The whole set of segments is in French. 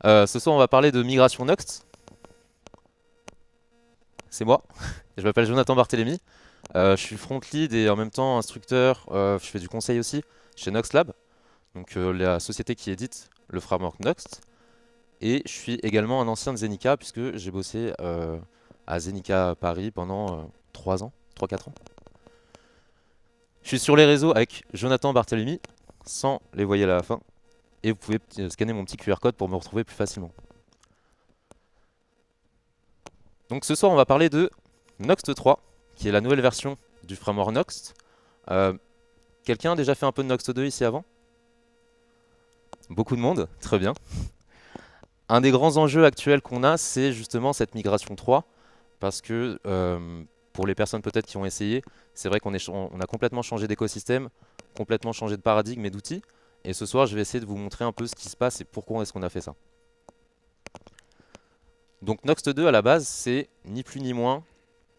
Ce soir, on va parler de migration Nuxt. C'est moi. Je m'appelle Jonathan Barthélémy. Je suis front lead et en même temps instructeur. Je fais du conseil aussi chez Nuxt Lab, donc la société qui édite le framework Nuxt. Et je suis également un ancien de Zenica puisque j'ai bossé à Zenica Paris pendant 3 ans, 3-4 ans. Je suis sur les réseaux avec Jonathan Barthélémy, sans les voyelles à la fin. Et vous pouvez scanner mon petit QR code pour me retrouver plus facilement. Donc ce soir, on va parler de Nuxt 3, qui est la nouvelle version du framework Nuxt. Euh, Quelqu'un a déjà fait un peu de Nuxt 2 ici avant? Beaucoup de monde, très bien. Un des grands enjeux actuels qu'on a, c'est justement cette migration 3, parce que pour les personnes peut-être qui ont essayé, c'est vrai qu'on a complètement changé d'écosystème, complètement changé de paradigme et d'outils. Et ce soir, je vais essayer de vous montrer un peu ce qui se passe et pourquoi est-ce qu'on a fait ça. Donc Nuxt 2 à la base, c'est ni plus ni moins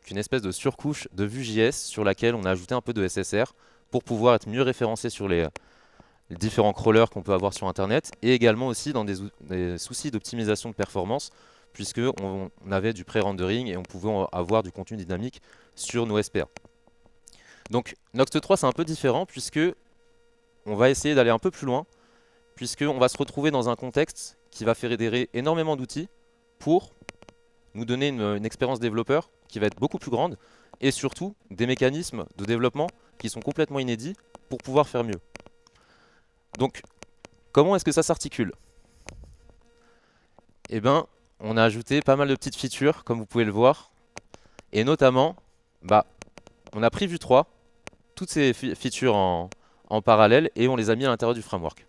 qu'une espèce de surcouche de Vue.js sur laquelle on a ajouté un peu de SSR pour pouvoir être mieux référencé sur les différents crawlers qu'on peut avoir sur Internet et également aussi dans des soucis d'optimisation de performance puisque on avait du pré-rendering et on pouvait avoir du contenu dynamique sur nos SPA. Donc Nuxt 3 c'est un peu différent puisque on va essayer d'aller un peu plus loin puisqu'on va se retrouver dans un contexte qui va fédérer énormément d'outils pour nous donner une expérience développeur qui va être beaucoup plus grande et surtout des mécanismes de développement qui sont complètement inédits pour pouvoir faire mieux. Donc, comment est-ce que ça s'articule? Eh bien, on a ajouté pas mal de petites features, comme vous pouvez le voir, et notamment, bah, on a pris Vue 3, toutes ces features en parallèle, et on les a mis à l'intérieur du framework.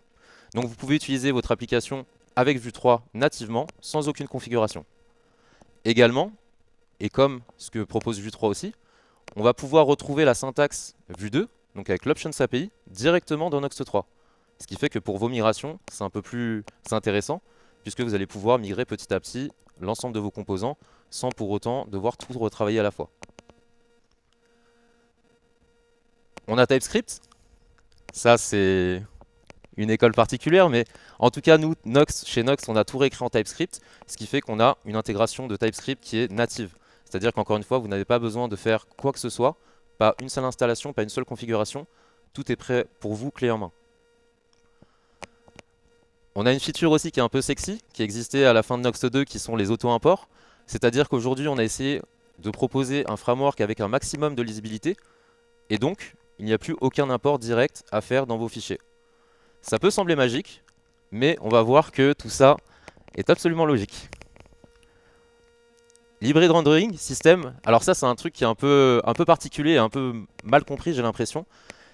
Donc, vous pouvez utiliser votre application avec Vue 3 nativement, sans aucune configuration. Également, et comme ce que propose Vue 3 aussi, on va pouvoir retrouver la syntaxe Vue 2, donc avec l'Options API, directement dans Nuxt 3. Ce qui fait que pour vos migrations, c'est un peu plus intéressant, puisque vous allez pouvoir migrer petit à petit l'ensemble de vos composants, sans pour autant devoir tout retravailler à la fois. On a TypeScript, ça c'est une école particulière, mais en tout cas, nous, chez Nuxt, on a tout réécrit en TypeScript, ce qui fait qu'on a une intégration de TypeScript qui est native. C'est-à-dire qu'encore une fois, vous n'avez pas besoin de faire quoi que ce soit, pas une seule installation, pas une seule configuration, tout est prêt pour vous, clé en main. On a une feature aussi qui est un peu sexy, qui existait à la fin de Nuxt 2, qui sont les auto-imports. C'est-à-dire qu'aujourd'hui, on a essayé de proposer un framework avec un maximum de lisibilité, et donc, il n'y a plus aucun import direct à faire dans vos fichiers. Ça peut sembler magique, mais on va voir que tout ça est absolument logique. L'hybrid rendering système, alors ça c'est un truc qui est un peu particulier, un peu mal compris j'ai l'impression,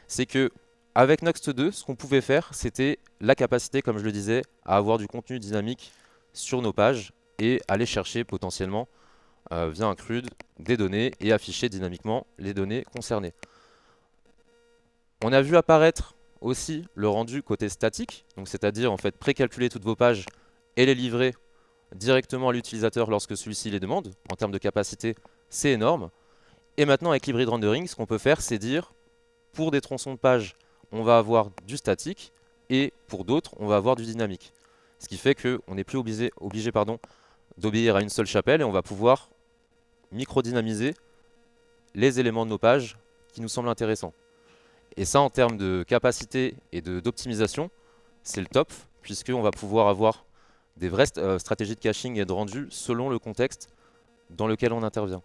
c'est que avec Nuxt 2, ce qu'on pouvait faire, c'était la capacité, comme je le disais, à avoir du contenu dynamique sur nos pages et aller chercher potentiellement via un CRUD des données et afficher dynamiquement les données concernées. On a vu apparaître aussi le rendu côté statique, donc c'est-à-dire en fait précalculer toutes vos pages et les livrer directement à l'utilisateur lorsque celui-ci les demande. En termes de capacité, c'est énorme. Et maintenant avec l'hybrid rendering, ce qu'on peut faire, c'est dire pour des tronçons de pages, on va avoir du statique et pour d'autres, on va avoir du dynamique. Ce qui fait qu'on n'est plus obligé d'obéir à une seule chapelle et on va pouvoir micro-dynamiser les éléments de nos pages qui nous semblent intéressants. Et ça, en termes de capacité et d'optimisation, c'est le top, puisqu'on va pouvoir avoir des vraies stratégies de caching et de rendu selon le contexte dans lequel on intervient.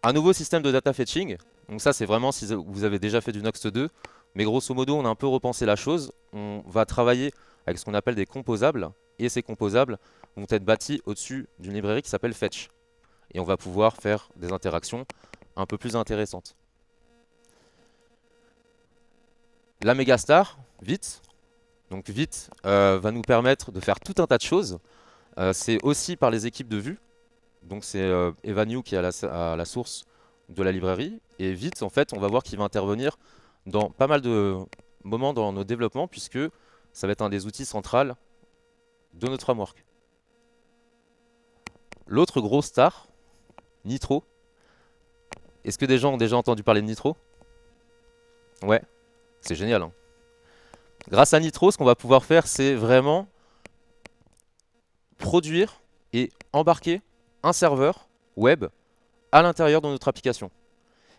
Un nouveau système de data fetching, donc ça c'est vraiment si vous avez déjà fait du Nuxt 2, mais grosso modo on a un peu repensé la chose, on va travailler avec ce qu'on appelle des composables, et ces composables vont être bâtis au-dessus d'une librairie qui s'appelle Fetch. Et on va pouvoir faire des interactions un peu plus intéressantes. La Megastar, vite, donc vite va nous permettre de faire tout un tas de choses. C'est aussi par les équipes de Vue, donc c'est Eva New qui est à la source de la librairie. Et vite, en fait, on va voir qu'il va intervenir dans pas mal de moments dans nos développements, puisque ça va être un des outils centraux de notre framework. L'autre gros star, Nitro. Est-ce que des gens ont déjà entendu parler de Nitro? Ouais, c'est génial, hein. Grâce à Nitro, ce qu'on va pouvoir faire, c'est vraiment produire et embarquer un serveur web à l'intérieur de notre application.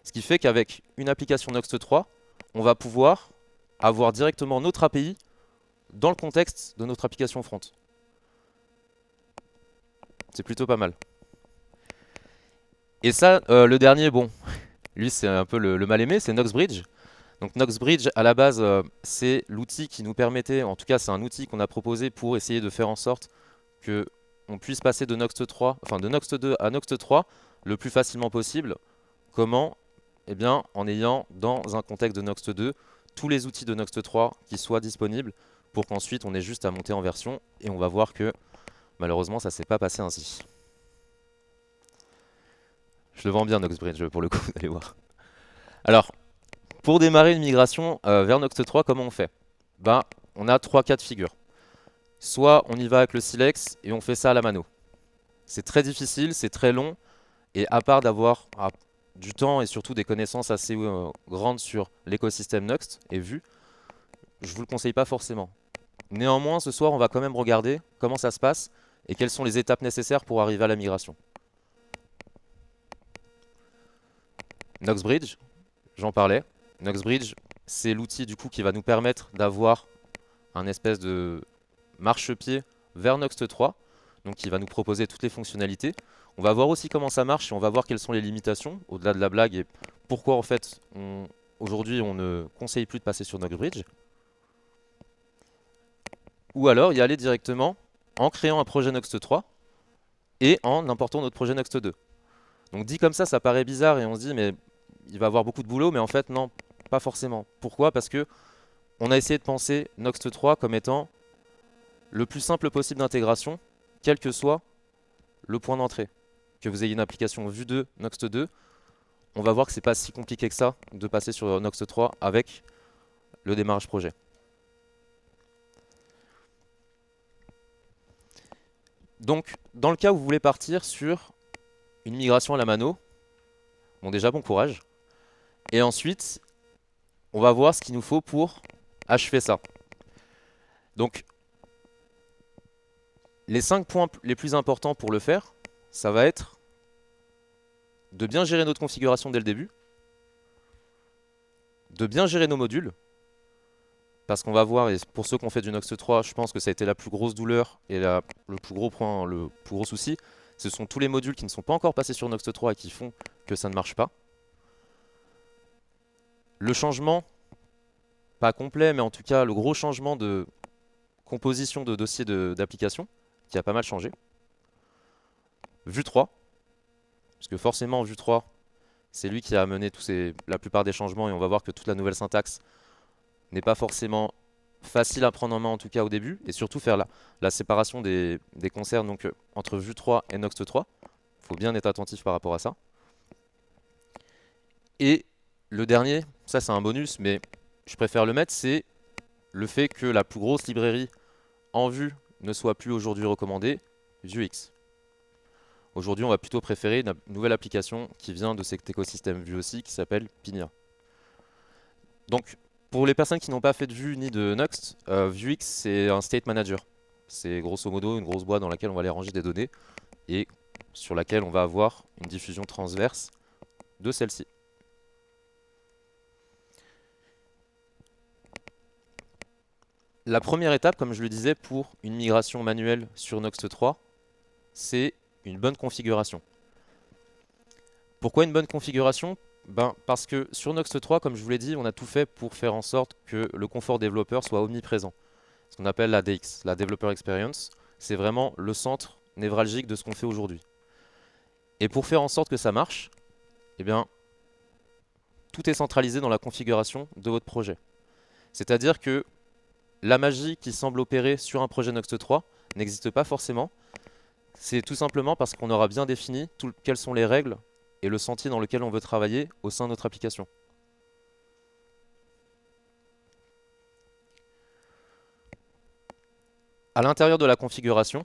Ce qui fait qu'avec une application Noxt 3, on va pouvoir avoir directement notre API dans le contexte de notre application front. C'est plutôt pas mal. Et ça, le dernier, bon, lui c'est un peu le mal aimé, c'est Noxbridge. Donc Noxbridge, à la base, c'est l'outil qui nous permettait, en tout cas c'est un outil qu'on a proposé pour essayer de faire en sorte que on puisse passer de Noxt 3, enfin de Noxt 2 à Noxt 3 le plus facilement possible. Comment? Eh bien, en ayant dans un contexte de Noxt 2 tous les outils de Noxt 3 qui soient disponibles pour qu'ensuite on ait juste à monter en version et on va voir que malheureusement ça s'est pas passé ainsi. Je le vends bien Noxbridge pour le coup, vous allez voir. Alors, pour démarrer une migration vers Noxt 3, comment on fait? Ben, on a 3 cas de figure. Soit on y va avec le Silex et on fait ça à la mano. C'est très difficile, c'est très long, et à part d'avoir du temps et surtout des connaissances assez grandes sur l'écosystème Nuxt et Vue, je vous le conseille pas forcément. Néanmoins, ce soir, on va quand même regarder comment ça se passe et quelles sont les étapes nécessaires pour arriver à la migration. Noxbridge, j'en parlais. Noxbridge, c'est l'outil du coup qui va nous permettre d'avoir un espèce de marchepied vers Noxt 3, donc qui va nous proposer toutes les fonctionnalités. On va voir aussi comment ça marche et on va voir quelles sont les limitations, au-delà de la blague, et pourquoi en fait aujourd'hui on ne conseille plus de passer sur Noxbridge. Ou alors y aller directement en créant un projet Noxt 3 et en important notre projet Noxt 2. Donc dit comme ça paraît bizarre et on se dit mais il va avoir beaucoup de boulot, mais en fait non, pas forcément. Pourquoi? Parce que on a essayé de penser Noxt 3 comme étant le plus simple possible d'intégration, quel que soit le point d'entrée. Que vous ayez une application Vue 2, Noxt 2, on va voir que c'est pas si compliqué que ça de passer sur Noxt 3 avec le démarrage projet. Donc, dans le cas où vous voulez partir sur une migration à la mano, bon déjà bon courage. Et ensuite, on va voir ce qu'il nous faut pour achever ça. Donc, les 5 points les plus importants pour le faire, ça va être de bien gérer notre configuration dès le début, de bien gérer nos modules, parce qu'on va voir, et pour ceux qui ont fait du Noxt 3, je pense que ça a été la plus grosse douleur et le plus gros point, le plus gros souci, ce sont tous les modules qui ne sont pas encore passés sur Noxt 3 et qui font que ça ne marche pas. Le changement, pas complet, mais en tout cas le gros changement de composition de dossier d'application, qui a pas mal changé. Vue 3, parce que forcément Vue 3, c'est lui qui a amené la plupart des changements et on va voir que toute la nouvelle syntaxe n'est pas forcément facile à prendre en main en tout cas au début et surtout faire la séparation des concerns donc, entre Vue 3 et Noxt 3. Il faut bien être attentif par rapport à ça. Et le dernier, ça c'est un bonus mais je préfère le mettre, c'est le fait que la plus grosse librairie en Vue ne soit plus aujourd'hui recommandée, Vuex. Aujourd'hui, on va plutôt préférer une nouvelle application qui vient de cet écosystème Vue aussi, qui s'appelle Pinia. Donc, pour les personnes qui n'ont pas fait de Vue ni de Nuxt, Vuex, c'est un state manager. C'est grosso modo une grosse boîte dans laquelle on va aller ranger des données et sur laquelle on va avoir une diffusion transverse de celle-ci. La première étape, comme je le disais, pour une migration manuelle sur Noxt 3, c'est une bonne configuration. Pourquoi une bonne configuration? Parce que sur Noxt 3, comme je vous l'ai dit, on a tout fait pour faire en sorte que le confort développeur soit omniprésent. Ce qu'on appelle la DX, la Developer Experience, c'est vraiment le centre névralgique de ce qu'on fait aujourd'hui. Et pour faire en sorte que ça marche, eh bien, tout est centralisé dans la configuration de votre projet. C'est-à-dire que la magie qui semble opérer sur un projet Noxt 3 n'existe pas forcément. C'est tout simplement parce qu'on aura bien défini quelles sont les règles et le sentier dans lequel on veut travailler au sein de notre application. À l'intérieur de la configuration,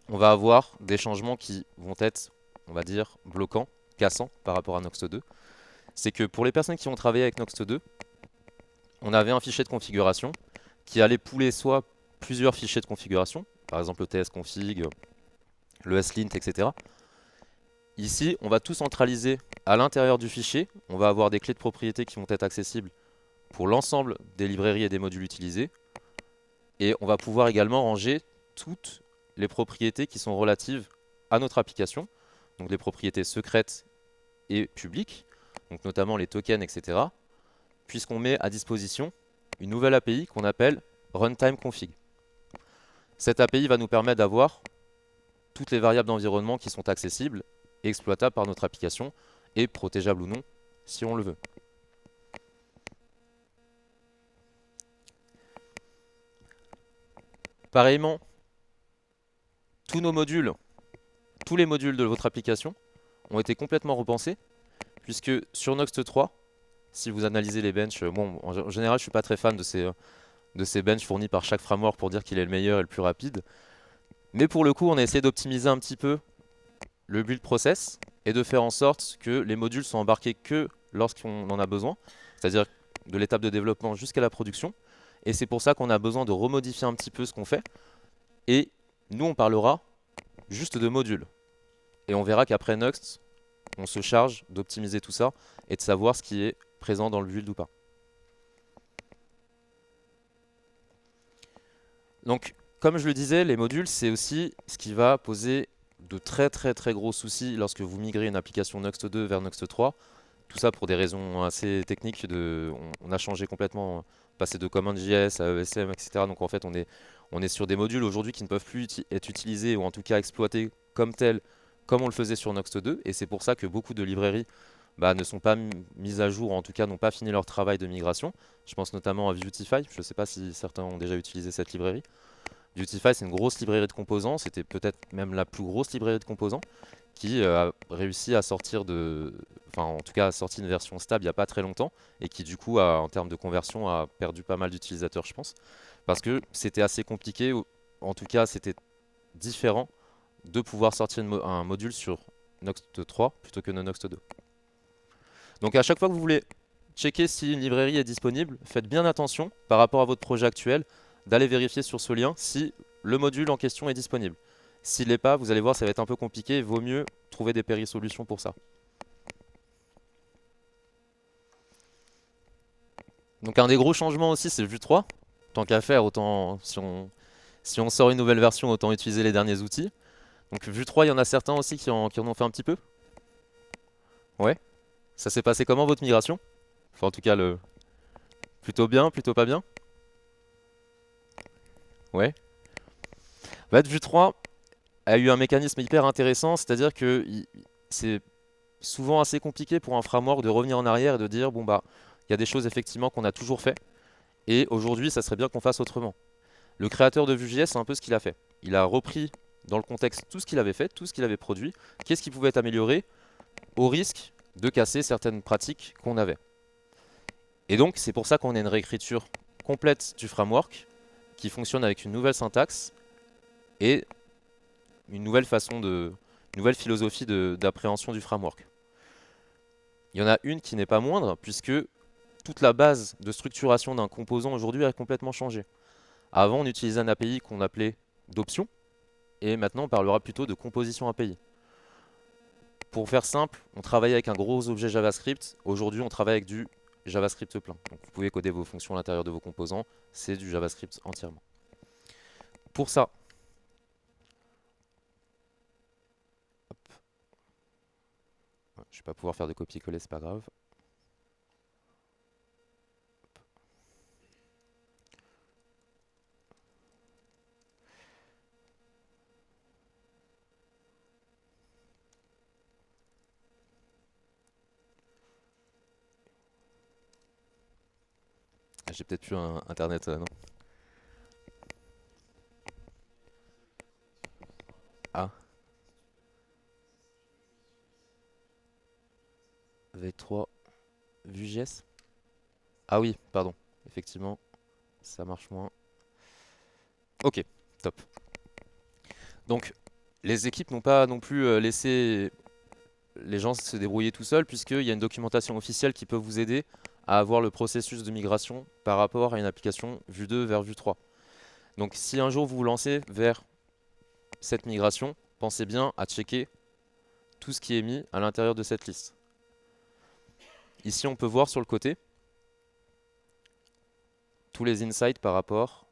on va avoir des changements qui vont être, on va dire, bloquants, cassants par rapport à Noxt 2. C'est que pour les personnes qui ont travaillé avec Noxt 2, on avait un fichier de configuration qui allait pouler soit plusieurs fichiers de configuration, par exemple le tsconfig, le slint, etc. Ici, on va tout centraliser à l'intérieur du fichier. On va avoir des clés de propriété qui vont être accessibles pour l'ensemble des librairies et des modules utilisés. Et on va pouvoir également ranger toutes les propriétés qui sont relatives à notre application, donc les propriétés secrètes et publiques, donc notamment les tokens, etc., puisqu'on met à disposition une nouvelle API qu'on appelle Runtime Config. Cette API va nous permettre d'avoir toutes les variables d'environnement qui sont accessibles et exploitables par notre application, et protégeables ou non, si on le veut. Pareillement, tous nos modules, tous les modules de votre application ont été complètement repensés, puisque sur Noxt 3, si vous analysez les benches, bon, en général, je suis pas très fan de ces benches fournis par chaque framework pour dire qu'il est le meilleur et le plus rapide. Mais pour le coup, on a essayé d'optimiser un petit peu le build process et de faire en sorte que les modules sont embarqués que lorsqu'on en a besoin, c'est-à-dire de l'étape de développement jusqu'à la production. Et c'est pour ça qu'on a besoin de remodifier un petit peu ce qu'on fait. Et nous, on parlera juste de modules. Et on verra qu'après Nuxt, on se charge d'optimiser tout ça et de savoir ce qui est présent dans le build ou pas. Donc, comme je le disais, les modules, c'est aussi ce qui va poser de très gros soucis lorsque vous migrez une application Nuxt 2 vers Nuxt 3. Tout ça pour des raisons assez techniques. On a changé complètement, passé de CommonJS à ESM, etc. Donc en fait, on est sur des modules aujourd'hui qui ne peuvent plus être utilisés ou en tout cas exploités comme tels, comme on le faisait sur Nuxt 2. Et c'est pour ça que beaucoup de librairies ne sont pas mises à jour, ou en tout cas n'ont pas fini leur travail de migration. Je pense notamment à Vuetify. Je ne sais pas si certains ont déjà utilisé cette librairie. Vuetify, c'est une grosse librairie de composants. C'était peut-être même la plus grosse librairie de composants qui a réussi à sortir enfin en tout cas a sorti une version stable il n'y a pas très longtemps et qui du coup en termes de conversion a perdu pas mal d'utilisateurs je pense parce que c'était assez compliqué ou en tout cas c'était différent de pouvoir sortir un module sur Noxt 3 plutôt que Noxt 2. Donc à chaque fois que vous voulez checker si une librairie est disponible, faites bien attention par rapport à votre projet actuel d'aller vérifier sur ce lien si le module en question est disponible. S'il l'est pas, vous allez voir, ça va être un peu compliqué. Il vaut mieux trouver des péri-solutions pour ça. Donc un des gros changements aussi, c'est Vue 3. Tant qu'à faire, autant si on sort une nouvelle version, autant utiliser les derniers outils. Donc Vue 3, il y en a certains aussi qui en ont fait un petit peu. Ouais. Ça s'est passé comment votre migration? Enfin en tout cas, plutôt bien, plutôt pas bien? Ouais. Vue 3 a eu un mécanisme hyper intéressant, c'est-à-dire que c'est souvent assez compliqué pour un framework de revenir en arrière et de dire bon bah il y a des choses effectivement qu'on a toujours fait et aujourd'hui ça serait bien qu'on fasse autrement. Le créateur de Vue.js, c'est un peu ce qu'il a fait. Il a repris dans le contexte tout ce qu'il avait fait, tout ce qu'il avait produit, qu'est-ce qui pouvait être amélioré au risque de casser certaines pratiques qu'on avait. Et donc c'est pour ça qu'on a une réécriture complète du framework qui fonctionne avec une nouvelle syntaxe et une nouvelle philosophie d'appréhension du framework. Il y en a une qui n'est pas moindre, puisque toute la base de structuration d'un composant aujourd'hui a complètement changé. Avant, on utilisait un API qu'on appelait d'option, et maintenant on parlera plutôt de composition API. Pour faire simple, on travaillait avec un gros objet JavaScript, aujourd'hui on travaille avec du JavaScript plein. Donc vous pouvez coder vos fonctions à l'intérieur de vos composants, c'est du JavaScript entièrement. Pour ça, je ne vais pas pouvoir faire de copier-coller, c'est pas grave. J'ai peut-être plus un internet, non? Ah, V3, Vue.js. Ah oui, pardon. Effectivement, ça marche moins. Ok, top. Donc, les équipes n'ont pas non plus laissé les gens se débrouiller tout seuls, puisqu'il y a une documentation officielle qui peut vous aider à avoir le processus de migration par rapport à une application Vue 2 vers Vue 3. Donc si un jour vous vous lancez vers cette migration, pensez bien à checker tout ce qui est mis à l'intérieur de cette liste. Ici, on peut voir sur le côté tous les insights par rapport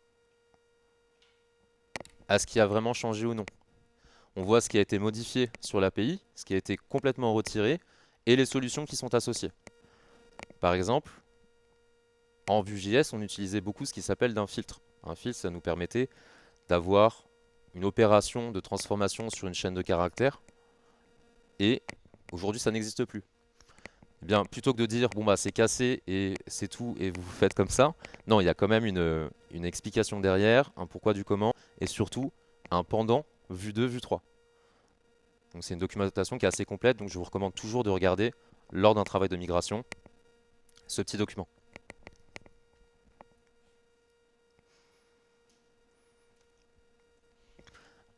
à ce qui a vraiment changé ou non. On voit ce qui a été modifié sur l'API, ce qui a été complètement retiré, et les solutions qui sont associées. Par exemple, en Vue.js, on utilisait beaucoup ce qui s'appelle d'un filtre. Un filtre, ça nous permettait d'avoir une opération de transformation sur une chaîne de caractères, et aujourd'hui, ça n'existe plus. Eh bien, plutôt que de dire bon bah c'est cassé et c'est tout et vous faites comme ça, non, il y a quand même une explication derrière, un pourquoi du comment, et surtout un pendant Vue 2, Vue 3. Donc c'est une documentation qui est assez complète, donc je vous recommande toujours de regarder lors d'un travail de migration ce petit document.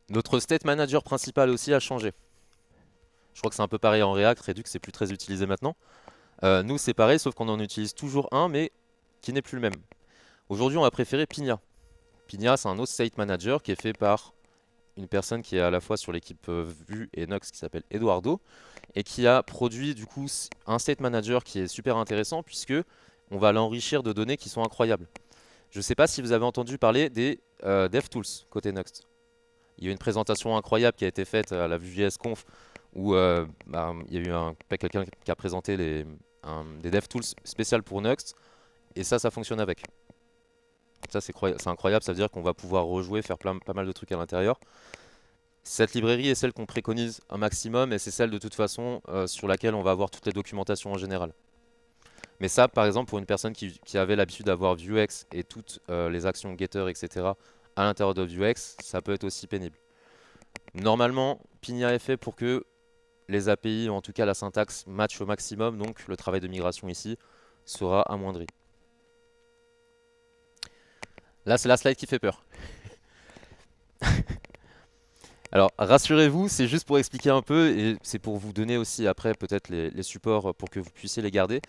Notre state manager principal aussi a changé. Je crois que c'est un peu pareil en React, Redux c'est plus très utilisé maintenant. Nous c'est pareil, sauf qu'on en utilise toujours un, mais qui n'est plus le même. Aujourd'hui on va préférer Pinia. Pinia c'est un autre state manager qui est fait par une personne qui est à la fois sur l'équipe Vue et Nox qui s'appelle Eduardo et qui a produit du coup un state manager qui est super intéressant puisque on va l'enrichir de données qui sont incroyables. Je ne sais pas si vous avez entendu parler des DevTools côté Nox. Il y a eu une présentation incroyable qui a été faite à la Vue.js Conf où il y a eu quelqu'un qui a présenté des DevTools spéciales pour Nox et ça fonctionne avec. Ça c'est incroyable, ça veut dire qu'on va pouvoir rejouer, faire pas mal de trucs à l'intérieur. Cette librairie est celle qu'on préconise un maximum et c'est celle de toute façon sur laquelle on va avoir toutes les documentations en général. Mais ça, par exemple, pour une personne qui avait l'habitude d'avoir Vuex et toutes les actions getter, etc. à l'intérieur de Vuex, ça peut être aussi pénible. Normalement, Pinia est fait pour que les API, ou en tout cas la syntaxe, matchent au maximum, donc le travail de migration ici sera amoindri. Là, c'est la slide qui fait peur. Alors, rassurez-vous, c'est juste pour expliquer un peu et c'est pour vous donner aussi après peut-être les supports pour que vous puissiez les garder.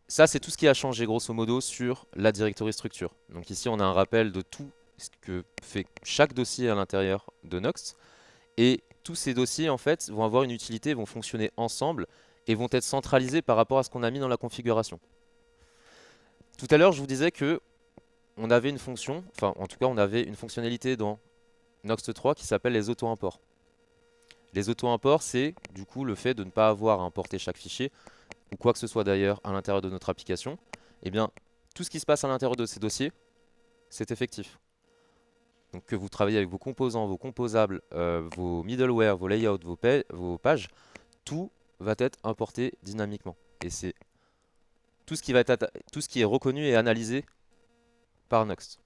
Ça, c'est tout ce qui a changé grosso modo sur la directory structure. Donc ici, on a un rappel de tout ce que fait chaque dossier à l'intérieur de Nox. Et tous ces dossiers, en fait, vont avoir une utilité, vont fonctionner ensemble et vont être centralisés par rapport à ce qu'on a mis dans la configuration. Tout à l'heure, je vous disais que on avait une fonction, enfin en tout cas, on avait une fonctionnalité dans Noxt 3 qui s'appelle les auto-imports. Les auto-imports, c'est du coup le fait de ne pas avoir à importer chaque fichier, ou quoi que ce soit d'ailleurs à l'intérieur de notre application. Eh bien, tout ce qui se passe à l'intérieur de ces dossiers, c'est effectif. Donc que vous travaillez avec vos composants, vos composables, vos middleware, vos layouts, vos pages, tout va être importé dynamiquement. Et c'est tout ce qui est reconnu et analysé par Noxt.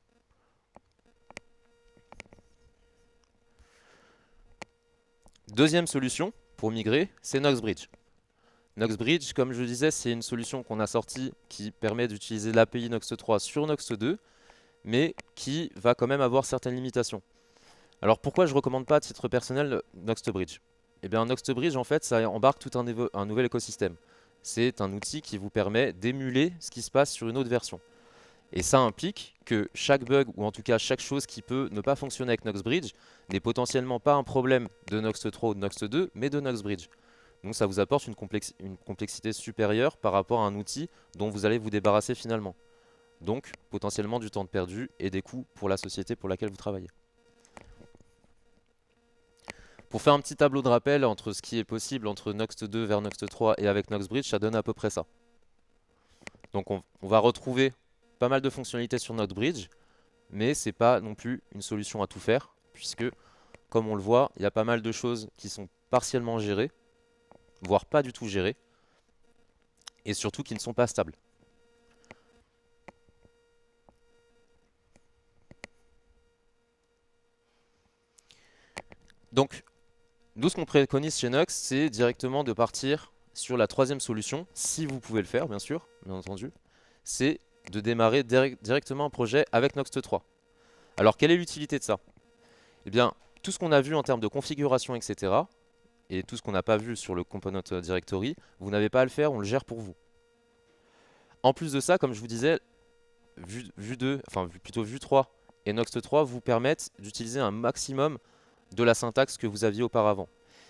Deuxième solution pour migrer, c'est NoxBridge. NoxBridge, comme je le disais, c'est une solution qu'on a sortie qui permet d'utiliser l'API Noxt 3 sur Noxt 2, mais qui va quand même avoir certaines limitations. Alors pourquoi je ne recommande pas à titre personnel NoxBridge? Eh bien NoxBridge, en fait, ça embarque tout un nouvel écosystème. C'est un outil qui vous permet d'émuler ce qui se passe sur une autre version. Et ça implique que chaque bug, ou en tout cas chaque chose qui peut ne pas fonctionner avec NoxBridge, n'est potentiellement pas un problème de Noxt 3 ou de Noxt 2, mais de NoxBridge. Donc ça vous apporte une complexité supérieure par rapport à un outil dont vous allez vous débarrasser finalement. Donc potentiellement du temps de perdu et des coûts pour la société pour laquelle vous travaillez. Pour faire un petit tableau de rappel entre ce qui est possible entre Noxt 2 vers Noxt 3 et avec NoxBridge, ça donne à peu près ça. Donc on va retrouver pas mal de fonctionnalités sur NoxBridge, mais c'est pas non plus une solution à tout faire, puisque comme on le voit, il y a pas mal de choses qui sont partiellement gérées, voire pas du tout gérées, et surtout qui ne sont pas stables. Donc, nous ce qu'on préconise chez Nox, c'est directement de partir sur la troisième solution, si vous pouvez le faire, bien sûr, bien entendu, c'est de démarrer directement un projet avec Noxt 3. Alors, quelle est l'utilité de ça? Eh bien, tout ce qu'on a vu en termes de configuration, etc., et tout ce qu'on n'a pas vu sur le component directory, vous n'avez pas à le faire, on le gère pour vous. En plus de ça, comme je vous disais, Vue 2, enfin plutôt Vue 3 et Noxt 3 vous permettent d'utiliser un maximum de la syntaxe que vous aviez auparavant.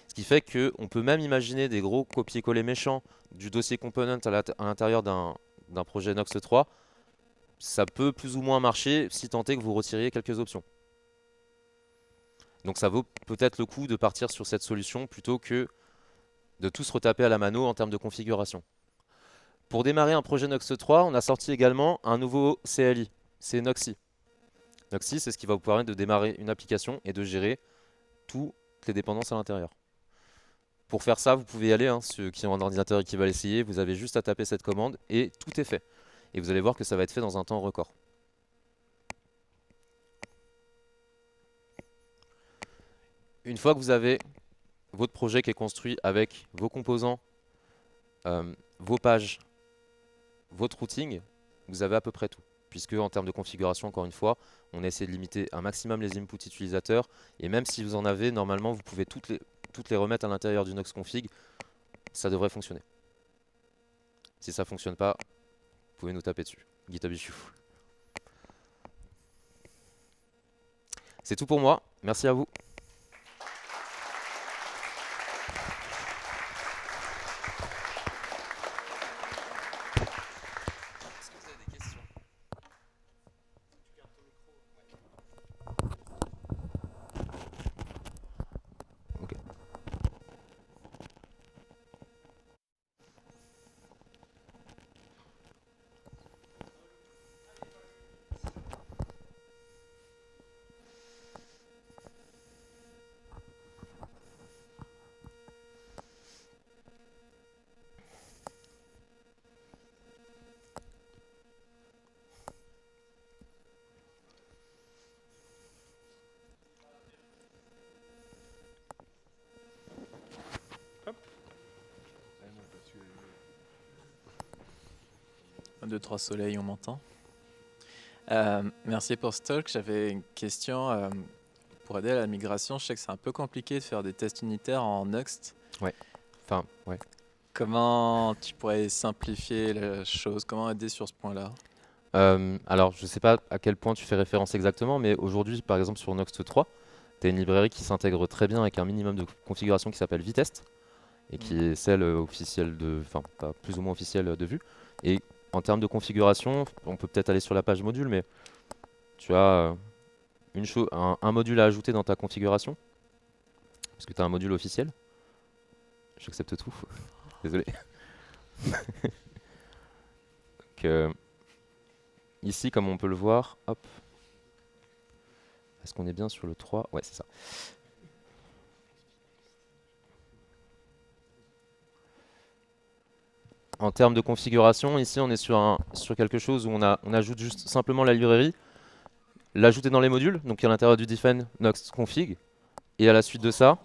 Ce qui fait qu'on peut même imaginer des gros copier-coller méchants du dossier component à l'intérieur d'un projet Noxt 3. Ça peut plus ou moins marcher si tant est que vous retiriez quelques options. Donc ça vaut peut-être le coup de partir sur cette solution plutôt que de tous retaper à la mano en termes de configuration. Pour démarrer un projet Noxt 3, on a sorti également un nouveau CLI, c'est Noxy. Noxy, c'est ce qui va vous permettre de démarrer une application et de gérer toutes les dépendances à l'intérieur. Pour faire ça, vous pouvez y aller, hein, ceux qui ont un ordinateur et qui veulent essayer, vous avez juste à taper cette commande et tout est fait. Et vous allez voir que ça va être fait dans un temps record. Une fois que vous avez votre projet qui est construit avec vos composants, vos pages, votre routing, vous avez à peu près tout. Puisque en termes de configuration, encore une fois, on essaie de limiter un maximum les inputs utilisateurs. Et même si vous en avez, normalement, vous pouvez toutes les remettre à l'intérieur du Nox config. Ça devrait fonctionner. Si ça ne fonctionne pas, vous pouvez nous taper dessus. GitHub issue. C'est tout pour moi. Merci à vous. Est-ce que vous avez des questions? Ok. Hop. 1, 2, 3 soleil, on m'entend. Merci pour ce talk. J'avais une question pour aider à la migration. Je sais que c'est un peu compliqué de faire des tests unitaires en Nuxt. Ouais. Enfin, ouais. Comment tu pourrais simplifier la chose? Comment aider sur ce point-là? Alors, je ne sais pas à quel point tu fais référence exactement, mais aujourd'hui, par exemple, sur Noxt 3, tu as une librairie qui s'intègre très bien avec un minimum de configuration qui s'appelle Vitest, et qui est celle officielle enfin, pas plus ou moins officielle de Vue. Et en termes de configuration, on peut peut-être aller sur la page module, mais tu as un module à ajouter dans ta configuration, parce que tu as un module officiel. J'accepte tout. Désolé. Donc, ici, comme on peut le voir, hop. Est-ce qu'on est bien sur le 3? Ouais, c'est ça. En termes de configuration, ici, on est sur quelque chose où on ajoute juste simplement la librairie, l'ajouter dans les modules, donc à l'intérieur du define Noxt config, et à la suite de ça,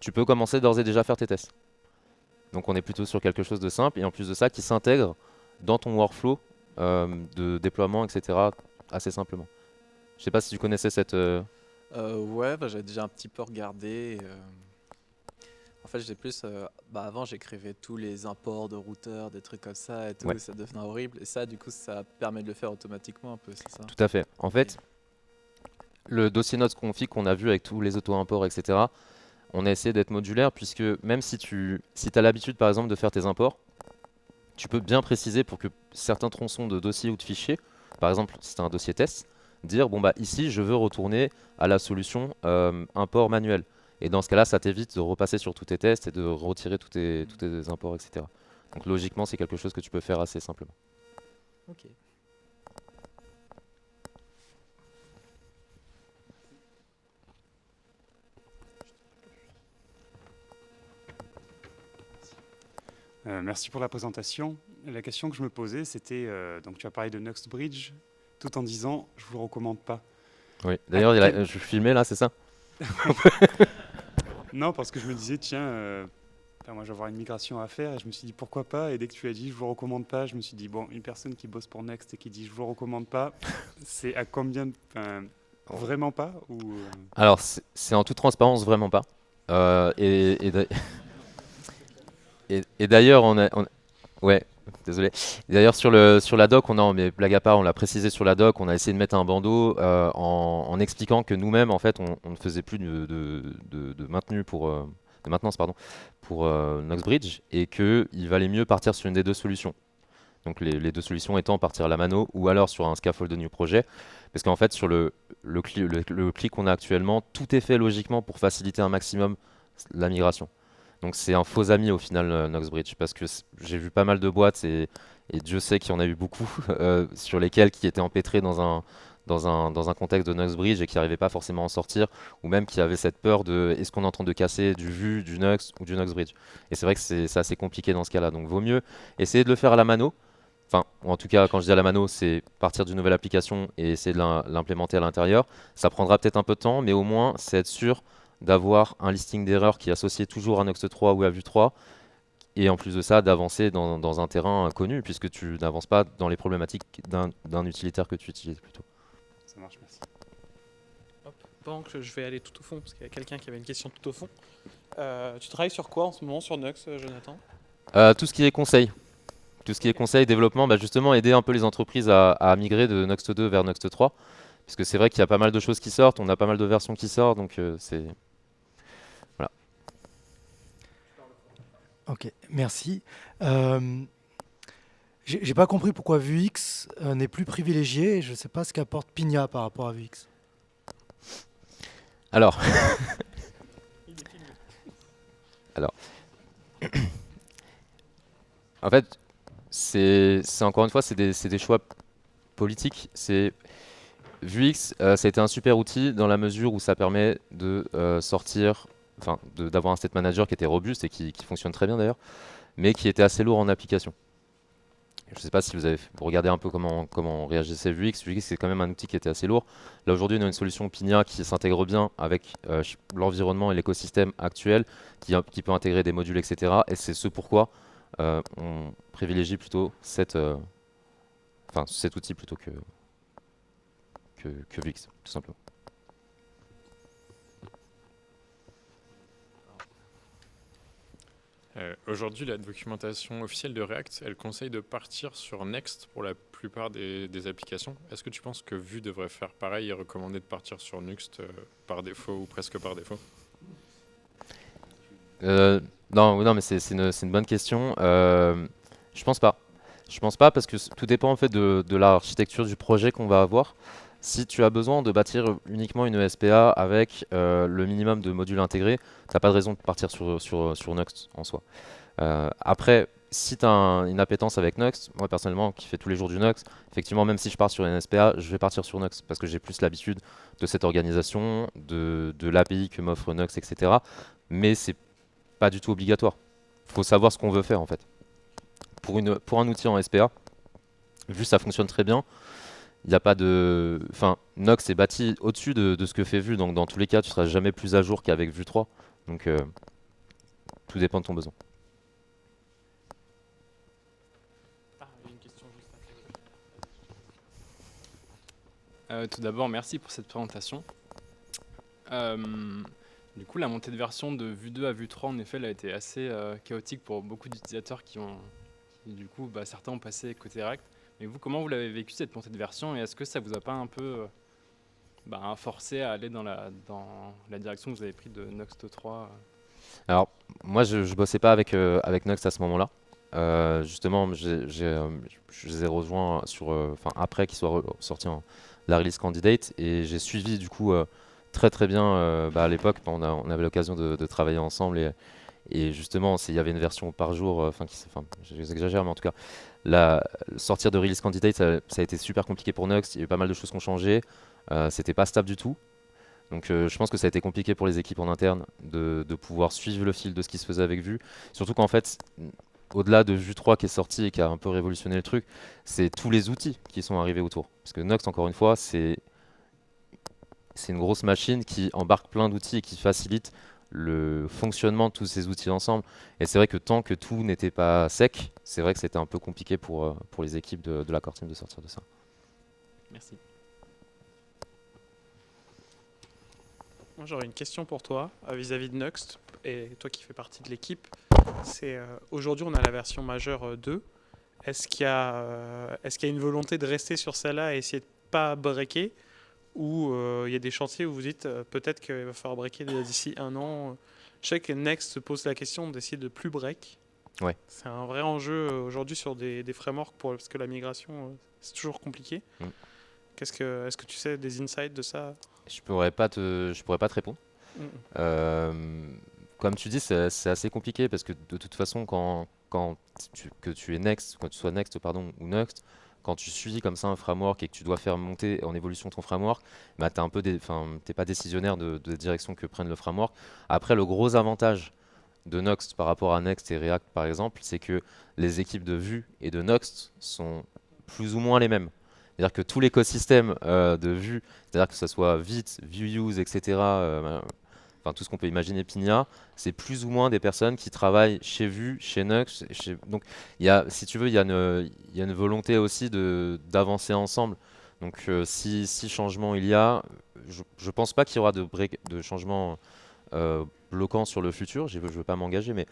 tu peux commencer d'ores et déjà à faire tes tests. Donc on est plutôt sur quelque chose de simple, et en plus de ça, qui s'intègre dans ton workflow de déploiement, etc. assez simplement. Je sais pas si tu connaissais cette... Ouais, j'avais déjà un petit peu regardé. En fait, j'ai plus. Avant, j'écrivais tous les imports de routeurs, des trucs comme ça et tout, Ouais. ça devenait horrible. Et ça, du coup, ça permet de le faire automatiquement un peu, c'est ça? Tout à fait. En fait, le dossier notes config qu'on a vu avec tous les auto-imports, etc., on a essayé d'être modulaire puisque même si tu as l'habitude, par exemple, de faire tes imports, tu peux bien préciser pour que certains tronçons de dossiers ou de fichiers, par exemple, si tu as un dossier test, dire, bon, bah ici, je veux retourner à la solution import manuel. Et dans ce cas-là, ça t'évite de repasser sur tous tes tests et de retirer tous tes imports, etc. Donc logiquement, c'est quelque chose que tu peux faire assez simplement. Ok. Merci pour la présentation. La question que je me posais, c'était, donc tu as parlé de Nuxbridge, tout en disant, je vous le recommande pas. Oui. D'ailleurs, je filmais là, c'est ça? Non, parce que je me disais, tiens, moi je vais avoir une migration à faire, et je me suis dit, pourquoi pas? Et dès que tu as dit, je vous le recommande pas, je me suis dit, bon, une personne qui bosse pour Next et qui dit, je vous le recommande pas, c'est à combien vraiment pas ou Alors, c'est en toute transparence, vraiment pas. Et d'ailleurs, ouais, Désolé. D'ailleurs, sur la doc, mais blague à part, on l'a précisé sur la doc, on a essayé de mettre un bandeau en expliquant que nous-mêmes, en fait, on ne faisait plus de de maintenance, pardon, pour Knoxbridge et qu'il valait mieux partir sur une des deux solutions. Donc les deux solutions étant partir à la mano ou alors sur un scaffold de new projet. Parce qu'en fait, sur le CLI qu'on a actuellement, tout est fait logiquement pour faciliter un maximum la migration. Donc c'est un faux ami au final, Knoxbridge, parce que j'ai vu pas mal de boîtes et Dieu sait qu'il y en a eu beaucoup sur lesquelles qui étaient empêtrées dans un contexte de Knoxbridge et qui n'arrivaient pas forcément à en sortir, ou même qui avaient cette peur de est-ce qu'on est en train de casser du Vue, du Nux ou du Knoxbridge. Et c'est vrai que c'est assez compliqué dans ce cas-là. Donc vaut mieux essayer de le faire à la mano. Enfin, ou en tout cas, quand je dis à la mano, c'est partir d'une nouvelle application et essayer de l'implémenter à l'intérieur. Ça prendra peut-être un peu de temps, mais au moins, c'est être sûr d'avoir un listing d'erreurs qui est associé toujours à Nuxt 3 ou à Vue 3, et en plus de ça, d'avancer dans un terrain connu, puisque tu n'avances pas dans les problématiques d'un utilitaire que tu utilises plutôt. Ça marche, merci. Hop, pendant que je vais aller tout au fond, parce qu'il y a quelqu'un qui avait une question tout au fond. Tu travailles sur quoi en ce moment sur Nux, Jonathan? Tout ce qui est conseil. Tout ce qui est conseil, développement, bah justement aider un peu les entreprises à migrer de Nuxt 2 vers Nuxt 3. Parce que c'est vrai qu'il y a pas mal de choses qui sortent, on a pas mal de versions qui sortent, donc c'est... Voilà. Ok, merci. J'ai pas compris pourquoi Vuex n'est plus privilégié. Je ne sais pas ce qu'apporte Pigna par rapport à Vuex. Alors, alors, en fait, c'est encore une fois, c'est des choix politiques. Vuex, ça a été un super outil dans la mesure où ça permet de sortir, enfin, d'avoir un state manager qui était robuste et qui fonctionne très bien d'ailleurs, mais qui était assez lourd en application. Je ne sais pas si vous regardez un peu comment réagissait Vuex. Vuex, c'est quand même un outil qui était assez lourd. Là, aujourd'hui, on a une solution Pigna qui s'intègre bien avec l'environnement et l'écosystème actuel, qui peut intégrer des modules, etc. Et c'est ce pourquoi on privilégie plutôt cet outil plutôt que Vuex, tout simplement. Aujourd'hui, la documentation officielle de React, elle conseille de partir sur Next pour la plupart des applications. Est-ce que tu penses que Vue devrait faire pareil et recommander de partir sur Nuxt par défaut ou presque par défaut? Non, non, mais c'est une bonne question. Je pense pas. Je pense pas parce que tout dépend en fait de l'architecture du projet qu'on va avoir. Si tu as besoin de bâtir uniquement une SPA avec le minimum de modules intégrés, t'as pas de raison de partir sur Nuxt en soi. Après, si tu as une appétence avec Nuxt, moi personnellement qui fais tous les jours du Nuxt, effectivement même si je pars sur une SPA, je vais partir sur Nuxt parce que j'ai plus l'habitude de cette organisation, de l'API que m'offre Nuxt, etc. Mais c'est pas du tout obligatoire. Faut savoir ce qu'on veut faire en fait. Pour un outil en SPA, vu que ça fonctionne très bien, il n'y a pas de... Enfin, Nox est bâti au-dessus de ce que fait Vue, donc dans tous les cas, tu seras jamais plus à jour qu'avec Vue 3. Donc, tout dépend de ton besoin. Ah, il y a une question juste après. Tout d'abord, merci pour cette présentation. Du coup, la montée de version de Vue 2 à Vue 3, en effet, elle a été assez chaotique pour beaucoup d'utilisateurs du coup, certains ont passé côté React. Mais vous, comment vous l'avez vécu cette montée de version et est-ce que ça vous a pas un peu forcé à aller dans la direction que vous avez pris de Nuxt 3 Alors, moi, je bossais pas avec Nuxt à ce moment-là. Justement, je les ai rejoints après qu'ils soient sortis en la release candidate et j'ai suivi du coup très très bien à l'époque. On avait l'occasion de travailler ensemble et justement, il y avait une version par jour, j'exagère, mais en tout cas, sortir de release candidate, ça a été super compliqué pour Nuxt. Il y a eu pas mal de choses qui ont changé. C'était pas stable du tout. Donc je pense que ça a été compliqué pour les équipes en interne de pouvoir suivre le fil de ce qui se faisait avec Vue. Surtout qu'en fait, au-delà de Vue 3 qui est sorti et qui a un peu révolutionné le truc, c'est tous les outils qui sont arrivés autour. Parce que Nuxt, encore une fois, c'est une grosse machine qui embarque plein d'outils et qui facilite le fonctionnement de tous ces outils ensemble. Et c'est vrai que tant que tout n'était pas sec, c'est vrai que c'était un peu compliqué pour les équipes de la core team de sortir de ça. Merci. Moi, j'aurais une question pour toi vis-à-vis de Nuxt, et toi qui fais partie de l'équipe. C'est aujourd'hui, on a la version majeure 2. est-ce qu'il y a une volonté de rester sur celle-là et essayer de pas breaker, ou il y a des chantiers où vous dites peut-être qu'il va falloir breaker d'ici un an. Je sais que Next se pose la question d'essayer de plus break. Ouais. C'est un vrai enjeu aujourd'hui sur des frameworks parce que la migration c'est toujours compliqué. Mm. Est-ce que tu sais des insights de ça? Je pourrais pas te répondre. Mm. Euh, Comme tu dis, c'est assez compliqué parce que de toute façon, que tu es Next, quand tu sois Next, pardon, ou Next, quand tu suis comme ça un framework et que tu dois faire monter en évolution ton framework, bah t'es pas décisionnaire de la direction que prenne le framework. Après, le gros avantage de Next par rapport à Next et React par exemple, c'est que les équipes de Vue et de Next sont plus ou moins les mêmes. C'est-à-dire que tout l'écosystème de Vue, c'est-à-dire que ce soit Vite, Vue.use, etc., enfin tout ce qu'on peut imaginer Pinia, c'est plus ou moins des personnes qui travaillent chez Vue, chez Nuxt. Donc si tu veux, il y a une volonté aussi d'avancer ensemble. Donc si changement il y a, je pense pas qu'il y aura de changement bloquant sur le futur. Je veux pas m'engager, mais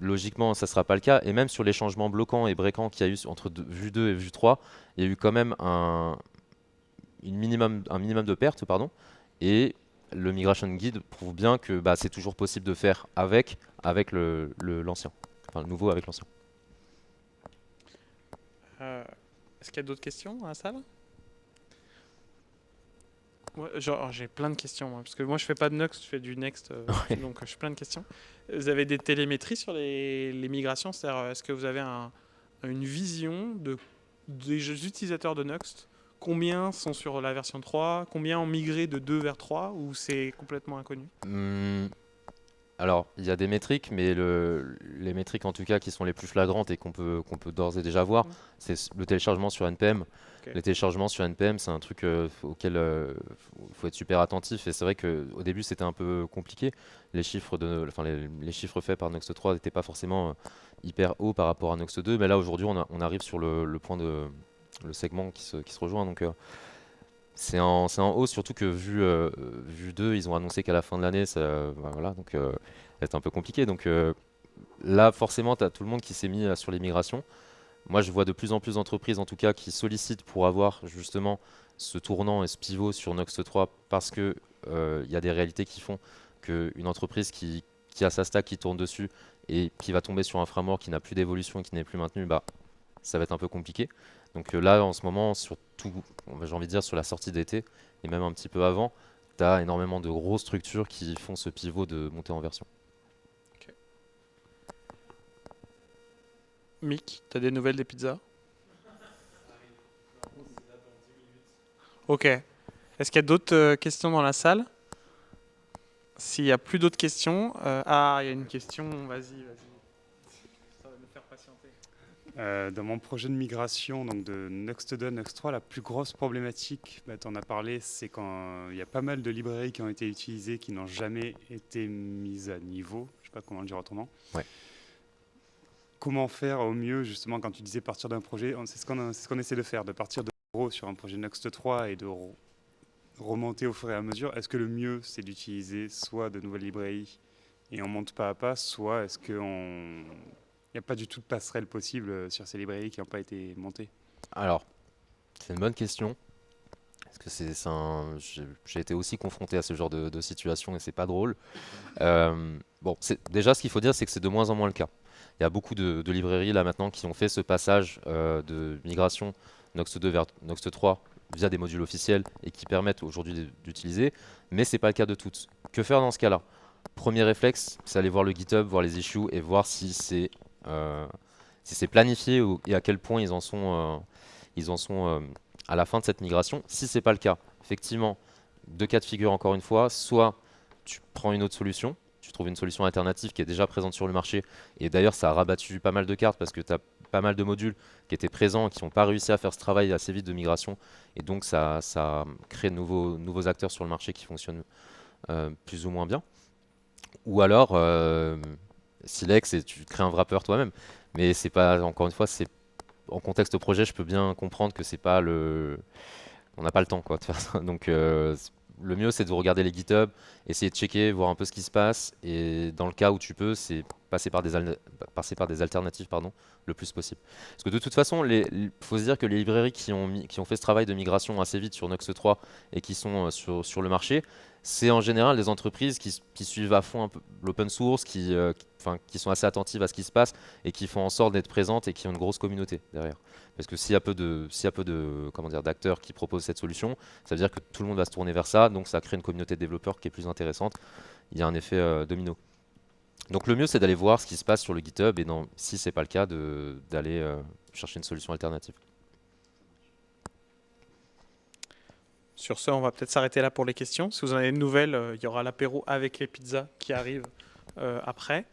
logiquement, ça sera pas le cas. Et même sur les changements bloquants et breakants qu'il y a eu entre Vue 2 et Vue 3, il y a eu quand même un minimum de pertes, pardon. Et le Migration Guide prouve bien que bah, c'est toujours possible de faire avec l'ancien. Enfin, le nouveau avec l'ancien. Est-ce qu'il y a d'autres questions dans la salle? Ouais, genre, j'ai plein de questions, moi, parce que moi je fais pas de Next, je fais du Next, Ouais. donc je fais plein de questions. Vous avez des télémétries sur les migrations, c'est-à-dire est-ce que vous avez une vision des utilisateurs de Next? Combien sont sur la version 3? Combien ont migré de 2 vers 3? Ou c'est complètement inconnu? Alors, il y a des métriques, mais les métriques en tout cas qui sont les plus flagrantes et qu'on peut d'ores et déjà voir, c'est le téléchargement sur NPM. Ok. Le téléchargement sur NPM, c'est un truc auquel il faut être super attentif. Et c'est vrai qu'au début, c'était un peu compliqué. Les chiffres, les chiffres faits par Next 3 n'étaient pas forcément hyper hauts par rapport à Next 2. Mais là, aujourd'hui, on arrive sur le point le segment qui se rejoint. Donc, c'est en hausse, surtout que Vue 2, ils ont annoncé qu'à la fin de l'année, bah voilà, donc ça va être un peu compliqué. Donc là, forcément, tu as tout le monde qui s'est mis sur les migrations. Moi, je vois de plus en plus d'entreprises, en tout cas, qui sollicitent pour avoir justement ce tournant et ce pivot sur Next 3 parce que il y a des réalités qui font qu'une entreprise qui a sa stack qui tourne dessus et qui va tomber sur un framework qui n'a plus d'évolution et qui n'est plus maintenu, bah, ça va être un peu compliqué. Donc là, en ce moment, surtout, j'ai envie de dire, sur la sortie d'été, et même un petit peu avant, tu as énormément de grosses structures qui font ce pivot de montée en version. Mick, t'as des nouvelles des pizzas? Ok. Est-ce qu'il y a d'autres questions dans la salle? S'il n'y a plus d'autres questions, il y a une question, vas-y. Ça va nous faire patienter. Dans mon projet de migration donc de Next 2 à Next 3, la plus grosse problématique, tu en as parlé, c'est quand il y a pas mal de librairies qui ont été utilisées qui n'ont jamais été mises à niveau. Je ne sais pas comment le dire autrement. Ouais. Comment faire au mieux, justement, quand tu disais partir d'un projet, c'est ce qu'on essaie de faire, de partir de zéro sur un projet Next 3 et de remonter au fur et à mesure. Est-ce que le mieux, c'est d'utiliser soit de nouvelles librairies et on monte pas à pas, soit est-ce qu'on... Il n'y a pas du tout de passerelle possible sur ces librairies qui n'ont pas été montées? Alors, c'est une bonne question. Parce que j'ai été aussi confronté à ce genre de situation et c'est pas drôle. Bon, déjà, ce qu'il faut dire, c'est que c'est de moins en moins le cas. Il y a beaucoup de librairies là maintenant qui ont fait ce passage de migration Next 2 vers Next 3 via des modules officiels et qui permettent aujourd'hui d'utiliser, mais c'est pas le cas de toutes. Que faire dans ce cas-là? Premier réflexe, c'est aller voir le GitHub, voir les issues et voir si c'est planifié et à quel point ils en sont à la fin de cette migration. Si c'est pas le cas, effectivement, deux cas de figure encore une fois, soit tu prends une autre solution, tu trouves une solution alternative qui est déjà présente sur le marché, et d'ailleurs ça a rabattu pas mal de cartes parce que tu as pas mal de modules qui étaient présents et qui n'ont pas réussi à faire ce travail assez vite de migration, et donc ça crée de nouveaux acteurs sur le marché qui fonctionnent plus ou moins bien. Ou alors, Silex, et tu crées un wrapper toi-même, mais c'est pas, encore une fois, c'est en contexte projet, je peux bien comprendre que c'est pas on n'a pas le temps quoi de faire ça. Donc le mieux c'est de regarder les GitHub, essayer de checker, voir un peu ce qui se passe et dans le cas où tu peux, c'est passer par des alternatives le plus possible. Parce que de toute façon, il faut se dire que les librairies qui ont fait ce travail de migration assez vite sur Nuxt 3 et qui sont sur le marché, c'est en général des entreprises qui suivent à fond un peu l'open source, qui sont assez attentives à ce qui se passe et qui font en sorte d'être présentes et qui ont une grosse communauté derrière. Parce que s'il y a peu de comment dire, d'acteurs qui proposent cette solution, ça veut dire que tout le monde va se tourner vers ça, donc ça crée une communauté de développeurs qui est plus intéressante. Il y a un effet domino. Donc le mieux, c'est d'aller voir ce qui se passe sur le GitHub et si c'est pas le cas, d'aller chercher une solution alternative. Sur ce, on va peut-être s'arrêter là pour les questions. Si vous en avez de nouvelles, il y aura l'apéro avec les pizzas qui arrive après.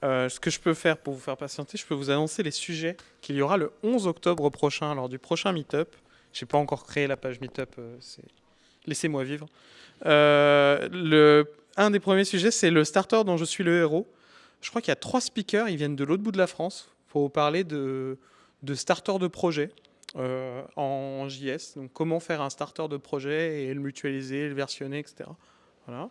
Ce que je peux faire pour vous faire patienter, je peux vous annoncer les sujets qu'il y aura le 11 octobre prochain, lors du prochain Meetup. Je n'ai pas encore créé la page Meetup, laissez-moi vivre. Un des premiers sujets, c'est le starter dont je suis le héros. Je crois qu'il y a 3 speakers, ils viennent de l'autre bout de la France pour vous parler de starter de projet en JS. Donc comment faire un starter de projet et le mutualiser, le versionner, etc. Voilà.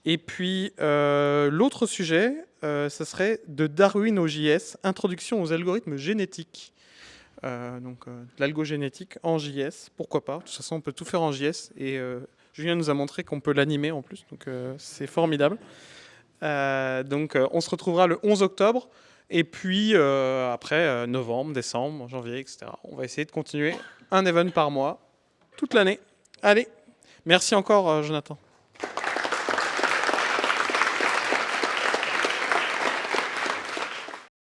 Et puis l'autre sujet, ce serait de Darwin au JS, introduction aux algorithmes génétiques. Donc de l'algogénétique en JS, pourquoi pas. De toute façon, on peut tout faire en JS et Julien nous a montré qu'on peut l'animer en plus, donc c'est formidable. Donc on se retrouvera le 11 octobre et puis après novembre, décembre, janvier, etc. On va essayer de continuer un event par mois toute l'année. Allez, merci encore Jonathan.